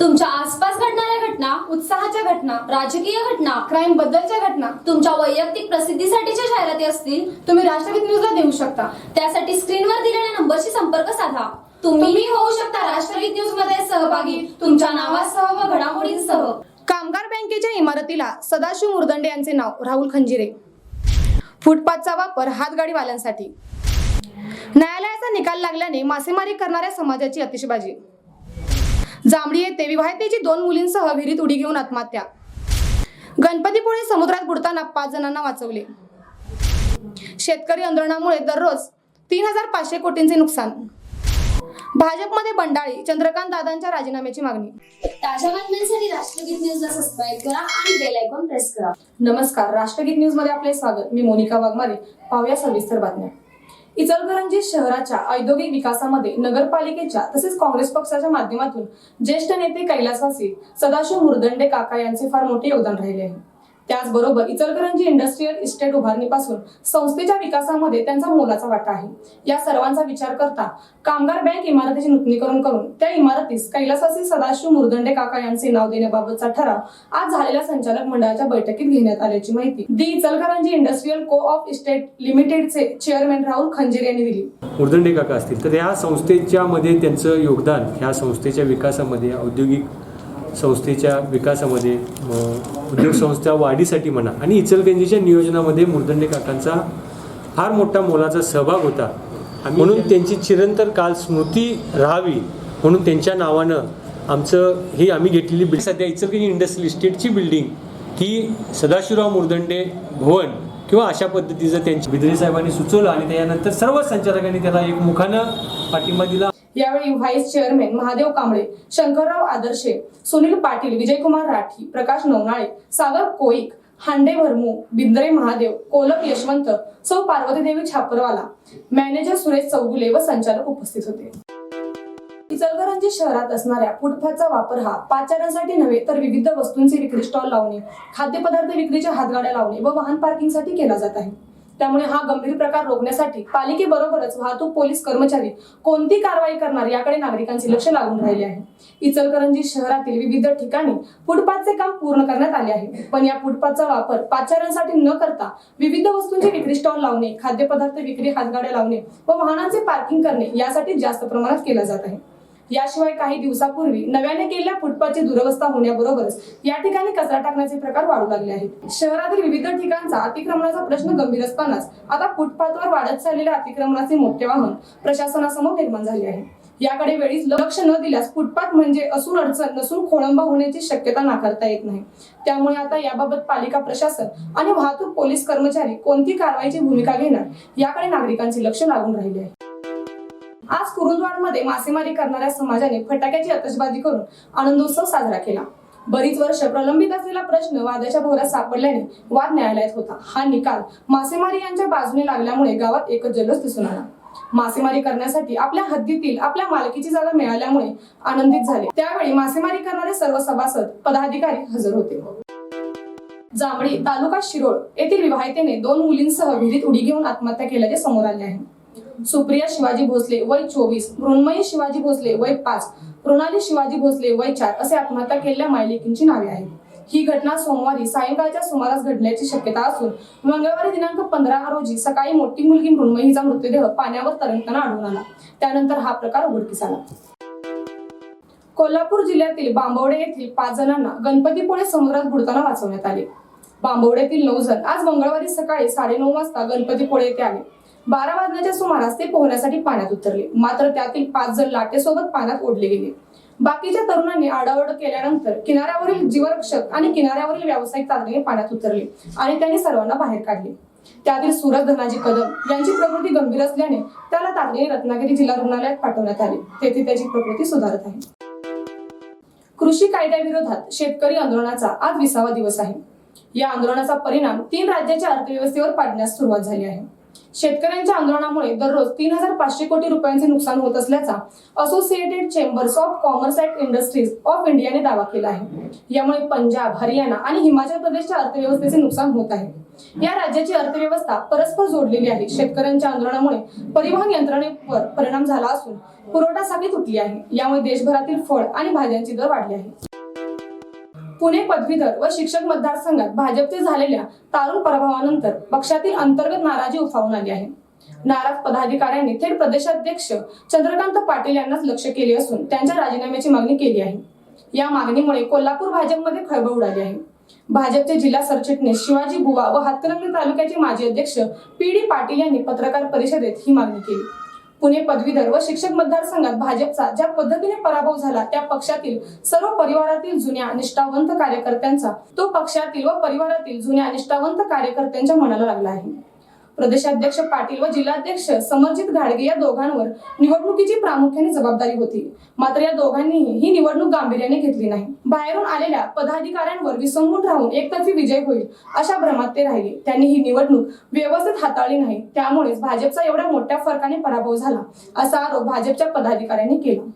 तुमच्या आसपास घडणाऱ्या घटना, उत्साहाच्या घटना, राजकीय घटना, क्राईम बद्दलच्या घटना तुमच्या वैयक्तिक प्रसिद्धीसाठीच्या जाहिराती असतील, तुम्ही राष्ट्रगीत न्यूजला देऊ शकता। त्यासाठी स्क्रीनवर दिलेल्या नंबरशी संपर्क साधा। तुम्ही होऊ शकता राष्ट्रगीत न्यूज मध्ये सहभागी, तुमच्या नावासह व घडामोडींसह। कामगार बँकेच्या इमारतीला सदाशिव मुर्दंडे यांचे नाव, राहुल खंजिरे। फुटपाथचा वापर हातगाडीवाल्यांसाठी। न्यायालयाचा निकाल लागल्याने मासेमारी करणाऱ्या समाजाची आतिषबाजी। जांभळी येथे विवाहितेची 2 मुलींसह विहिरीत उडी घेऊन आत्महत्या। गणपतीपुळे समुद्रात बुडताना 5 जणांना वाचवले। शेतकरी आंदोलनामुळे दररोज 3500 कोटींचे नुकसान। भाजपमध्ये बंडाळी, चंद्रकांत दादांच्या राजीनाम्याची मागणी। ताज्या बातम्यांसाठी राष्ट्रगीत न्यूजला सबस्क्राईब करा आणि बेल आयकॉन प्रेस करा। नमस्कार, राष्ट्रगीत न्यूज मध्ये आपले स्वागत। मी मोनिका वाघमारे। पाहूया सविस्तर बातम्या। इचलकरंजी शहराच्या औद्योगिक विकासामध्ये नगरपालिकेच्या तसेच काँग्रेस पक्षाच्या माध्यमातून ज्येष्ठ नेते कैलासवासी सदाशिव मुर्दंडे काका यांचे फार मोठे योगदान राहिले आहे। त्याचबरोबर इचलकरंजी इंडस्ट्रियल इस्टेट उभारणीपासून संस्थेच्या विकासामध्ये त्यांचा मोलाचा वाटा आहे। या सर्वांचा विचार करता कामगार बँक इमारतीचे नूतनीकरण करून त्या इमारतीस कैलासवासी सदाशिव मुर्दंडे काका यांचे नाव देण्याबाबतचा ठराव आज झालेल्या संचालक मंडळाच्या बैठकीत घेण्यात आल्याची माहिती दी इचलकरंजी इंडस्ट्रियल को ऑफ इस्टेट लिमिटेडचे चेअरमॅन राहुल खंजिरे यांनी दिली। मुर्दंडे काका असतील तर या संस्थेच्या मध्ये त्यांचं योगदान ह्या संस्थेच्या विकासामध्ये, औद्योगिक संस्थेच्या विकासामध्ये, उद्योग संस्था वाढीसाठी म्हणा आणि इचलकरंजीच्या नियोजनामध्ये मुर्दंडे काकांचा फार मोठा मोलाचा सहभाग होता। म्हणून त्यांची चिरंतन काल स्मृती राहावी म्हणून त्यांच्या नावानं आम्ही घेतलेली बिल्डिंग, सध्या इचलकरंजी इंडस्ट्रियल इस्टेटची बिल्डिंग ही सदाशिवराव मुर्दंडे भवन किंवा अशा पद्धतीचं त्यांची बिद्रे साहेबांनी सुचवलं आणि त्यानंतर सर्व संचालकांनी त्याला एकमुखानं पाठिंबा दिला। यावेळी व्हाईस चेअरमॅन महादेव कांबळे, शंकरराव आदर्शे, सुनील पाटील, विजयकुमार राठी, प्रकाश नवनाळे, सागर कोईक, हांडे भरमू, बिंद्रे महादेव, कोलप यशवंत, सौ पार्वतीदेवी छापरवाला, मॅनेजर सुरेश चौगुले व संचालक उपस्थित होते। इचलकरंजी शहरात असणाऱ्या फुटपाथचा वापर हा पादचाऱ्यांसाठी नव्हे तर विविध वस्तूंचे विक्री स्टॉल लावणे, खाद्यपदार्थ विक्रीच्या हातगाड्या लावणे व वाहन पार्किंगसाठी केला जात आहे। त्यामुळे हा गंभीर प्रकार रोखण्यासाठी पालिकेबरोबरच वाहतूक पोलीस कर्मचारी कोणती कारवाई करणार याकडे नागरिकांचे लक्ष लागून राहिले आहे। इचलकरंजी शहरातील विविध ठिकाणी फुटपाथचे काम पूर्ण करण्यात आले आहे, पण या फुटपाथचा वापर पादचाऱ्यांसाठी न करता विविध वस्तूंचे विक्री स्टॉल लावणे, खाद्यपदार्थ विक्री हातगाड्या लावणे व वाहनांचे पार्किंग करणे यासाठी जास्त प्रमाणात केला जात आहे। याशिवाय काही दिवसापूर्वी नव्याने केलेल्या फुटपाथची दुरवस्था होण्याबरोबरच या ठिकाणी कचरा टाकण्याचे प्रकार वाढू लागले आहेत। शहरातील विविध ठिकाणचा अतिक्रमणाचा प्रश्न गंभीर असतानाच आता फुटपाथवर वाढत चाललेल्या अतिक्रमणाचे मोठे वाहन प्रशासनासमोर निर्माण झाले आहे। याकडे वेळीच लक्ष न दिल्यास फुटपाथ म्हणजे असून अडचण नसून खोळंबा होण्याची शक्यता नाकारता येत नाही। त्यामुळे आता याबाबत पालिका प्रशासन आणि वाहतूक पोलीस कर्मचारी कोणती कारवाईची भूमिका घेणार याकडे नागरिकांचे लक्ष लागून राहिले आहे। आज कुरुंदवाडमध्ये मासेमारी करणाऱ्या समाजाने फटाक्याची आतषबाजी करून आनंदोत्सव साजरा केला। बरीच वर्ष प्रलंबित असलेला प्रश्न वादाच्या भोवऱ्यात सापडल्याने वाद न्यायालयात होता। हा निकाल मासेमारी यांच्या बाजूने लागल्यामुळे गावात एकच जल्लोष दिसून आला। मासेमारी करण्यासाठी आपल्या हद्दीतील आपल्या मालकीची जागा मिळाल्यामुळे आनंदित झाले। त्यावेळी मासेमारी करणारे सर्व सभासद, पदाधिकारी हजर होते। जांभळी तालुका शिरोळ येथील विवाहितेने 2 मुलींसह विहिरीत उडी घेऊन आत्महत्या केल्याचे समोर आले आहे। सुप्रिया शिवाजी भोसले वय 24, मृण्मयी शिवाजी भोसले वय 5, मृणाली शिवाजी भोसले वय 4 असे आत्महत्या केलेल्या मायलेकींची नावे आहेत। ही घटना सोमवारी सायंकाळच्या सुमारास घडल्याची शक्यता असून मंगळवारी दिनांक 15 रोजी सकाळी मोठी मुलगी मृण्मयीचा मृतदेह पाण्यावर तरंगताना आढळून आला। त्यानंतर हा प्रकार उघडकीस आला। कोल्हापूर जिल्ह्यातील बांबवडे येथील 5 जणांना गणपतीपुळे समुद्रात बुडताना वाचवण्यात आले। बांबवड्यातील 9 जण आज मंगळवारी सकाळी 9:30 वाजता गणपतीपुळे येथे आले। 12 वाजण्याच्या सुमारास ते पोहण्यासाठी पाण्यात उतरले, मात्र त्यातील 5 जण लाटेसोबत पाण्यात ओढले गेले। बाकीच्या तरुणांनी आरडाओरड केल्यानंतर किनाऱ्यावरील जीवरक्षक आणि किनाऱ्यावरील व्यावसायिक तातडीने पाण्यात उतरले आणि त्यांनी सर्वांना बाहेर काढले। त्यातील सूरज धनाजी कदम यांची प्रकृती गंभीर असल्याने त्याला तातडीने रत्नागिरी जिल्हा रुग्णालयात पाठवण्यात आले। तेथे त्याची प्रकृती सुधारत आहे। कृषी कायद्याविरोधात शेतकरी आंदोलनाचा आज 20वा दिवस आहे। या आंदोलनाचा परिणाम 3 राज्याच्या अर्थव्यवस्थेवर पडण्यास सुरुवात झाली आहे। शेतकऱ्यांच्या आंदोलनामुळे दररोज 3,500 कोटी रुपयांचे नुकसान होत असल्याचा associated chambers of commerce and industries of इंडियाने दावा केला आहे. यामुळे पंजाब, हरियाणा आणि हिमाचल प्रदेशच्या अर्थव्यवस्थेचे नुकसान होत आहे. या राज्याची अर्थव्यवस्था परस्पर जोडलेली आहे. शेतकऱ्यांच्या आंदोलनामुळे परिवहन यंत्रणेवर परिणाम झाला असून पुरवठा साखळी तुटली आहे. यामुळे देशभरातील फळ आणि भाज्यांचे दर वाढले आहेत. पुणे पदवीधर व शिक्षक मतदारसंघात भाजपचे झालेल्या तारुण पराभवानंतर पक्षातील अंतर्गत नाराजी उफाळून आली आहे. नाराज पदाधिकाऱ्यांनी थेट प्रदेशाध्यक्ष चंद्रकांत पाटील यांनाच लक्ष्य केले असून त्यांच्या राजीनाम्याची मागणी केली आहे. या मागणीमुळे कोल्हापूर भाजपमध्ये खळबळ उडाली आहे. भाजपचे जिल्हा सरचिटणीस शिवाजी बुवा व हातकणंगले तालुक्याचे माजी अध्यक्ष PD पाटील यांनी पत्रकार परिषदेत ही मागणी केली. पुणे पदवीधर व शिक्षक मतदारसंघात भाजपचा ज्या पद्धतीने पराभव झाला त्या पक्षातील सर्व परिवारातील जुन्या निष्ठावंत कार्यकर्त्यांचा तो पक्षातील व परिवारातील जुन्या निष्ठावंत कार्यकर्त्यांच्या मनाला लागला आहे. प्रदेशाध्यक्ष पाटील व जिल्हाध्यक्ष समरजित घाडगे या दोघांवर निवडणुकीची प्रामुख्याने जबाबदारी होती. मात्र या दोघांनीही ही निवडणूक गांभीर्याने घेतली नाही. बाहेरून आलेल्या पदाधिकाऱ्यांवर विसंबून राहून एकतर्फी विजय होईल अशा भ्रमात ते राहिले. त्यांनी ही निवडणूक व्यवस्थित हाताळली नाही. त्यामुळेच भाजपचा एवढ्या मोठ्या फरकाने पराभव झाला असा आरोप भाजपच्या पदाधिकाऱ्यांनी केला.